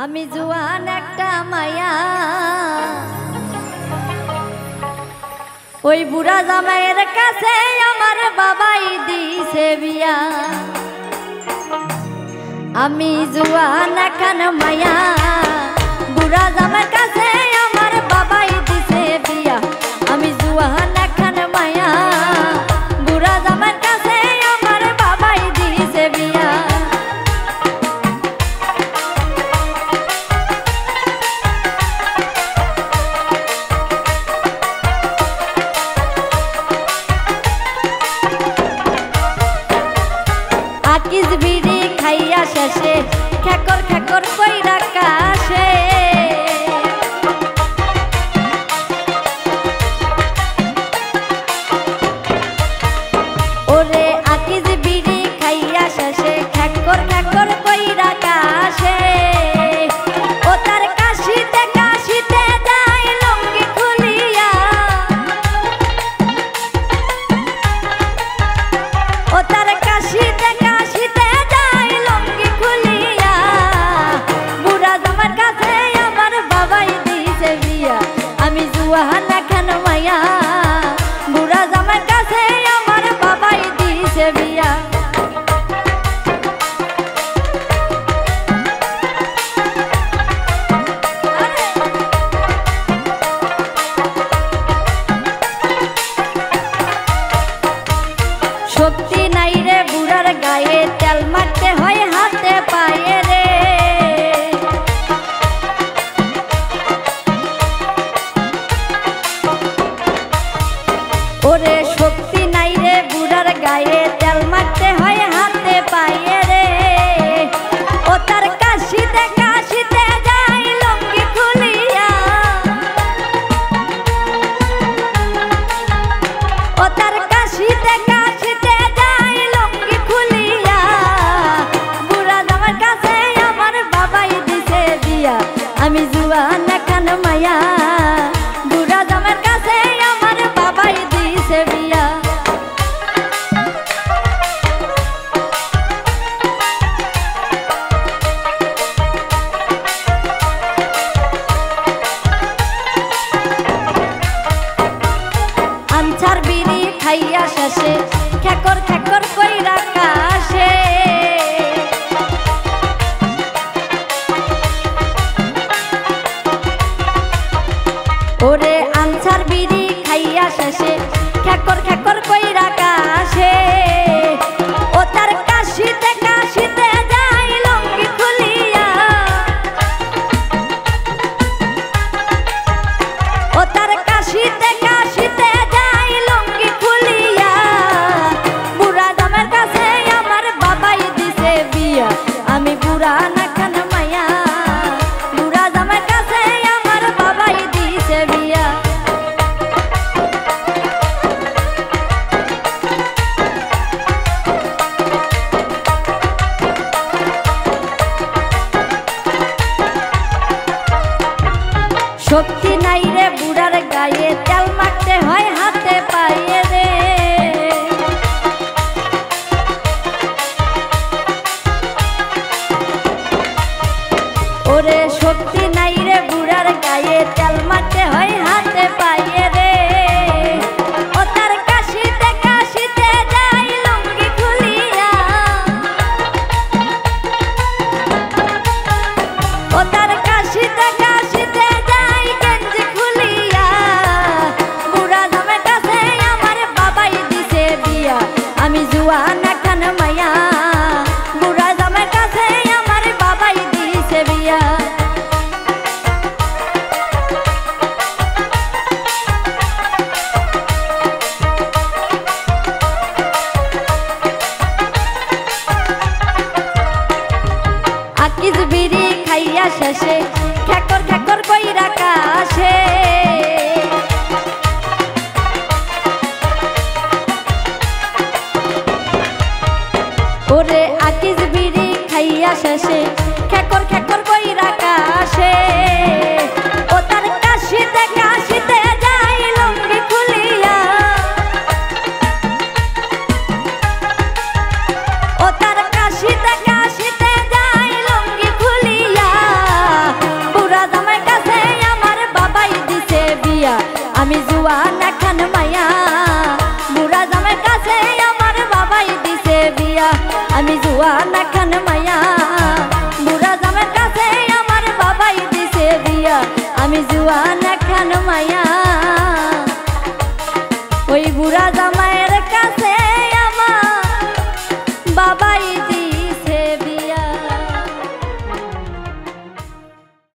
আমি জুয়ান একটা মায়া ওই বুড়া জামাইয়ের কাছে আমার বাবাই দিছে বিয়া। আমি জুয়ান এখন মায়া বুড়া জামাইয়ের কাছে আমার বাবাই দিছে বিয়া। আমি জুয়ান এখন মায়া বুড়া জামাইয়ের কাছে আমার বাবাই দিছে বিয়া। আকিস বিড়ি খাইয়া শেষে খেকর খেকর কইরা কাশে। ওরে আকিস বিড়ি খাইয়া শেষে খেকর খেকর কইরা কাশে। ও তার কাশিতে কাশিতে যায় লুঙ্গি খুলিয়া। ও তার কাশিতে কাশিতে যায় লুঙ্গি খুলিয়া। বুড়া জামার কাছে আমার বাবাই দিছে বিয়া। আমি জুয়ান এখন মায়া বুড়া জামার কাছে আমার বাবাই দিছে বিয়া। শক্তি নাই রে বুড়ার গায়ে তেল মারতে হয় হাতে পায়ে রে। ওরে শক্তি নাই রে বুড়ার গায়ে তেল মারতে হয় হাতে পায়ে রে। ও তার কাশিতে কাশিতে যায় লুঙ্গি খুলিয়া। ও তার কাশিতে কাশিতে যায় লুঙ্গি খুলিয়া। বুড়া জামার কাছে আমার বাবাই দিছে বিয়া। আমি জুয়ান এখন মায়া বুড়া জামার কাছে আমার বাবাই দিছে বিয়া। আনছার বিড়ি খাইয়া শেষে খেকর খেকর কইরা কাশে। ওরে আনছার বিড়ি খাইয়া শেষে খেকর খেকর কইরা কাশে। ও তার কাশিতে কাশিতে যায় লুঙ্গি খুলিয়া। ও তার কাশিতে কাশিতে যায় লুঙ্গি খুলিয়া। বুড়া জামার কাছে আমার বাবাই দিছে বিয়া। আমি বুড়া নাখান মায়া বুড়া জামার কাছে আমার বাবাই দিছে বিয়া। শক্তি নাই রে বুড়ার গায়ে তেল মারতে হয় হাতে পায়ে রে। ওরে শক্তি নাই রে বুড়ার গায়ে তেল মারতে হয় হাতে পায়ে রে। ও তার কাশিতে কাশিতে যায় লুঙ্গি খুলিয়া। ও তার কাশিতে কাশিতে যায় গেঞ্জি খুলিয়া। বুড়া জামার কাছে আমার বাবাই দিছে বিয়া। আমি জুয়ান এখন মায়া বুড়া জামার কাছে আমার বাবাই দিছে বিয়া। আকিস বিড়ি খাইয়া শেষে খেকর খেকর কইরা কাশে।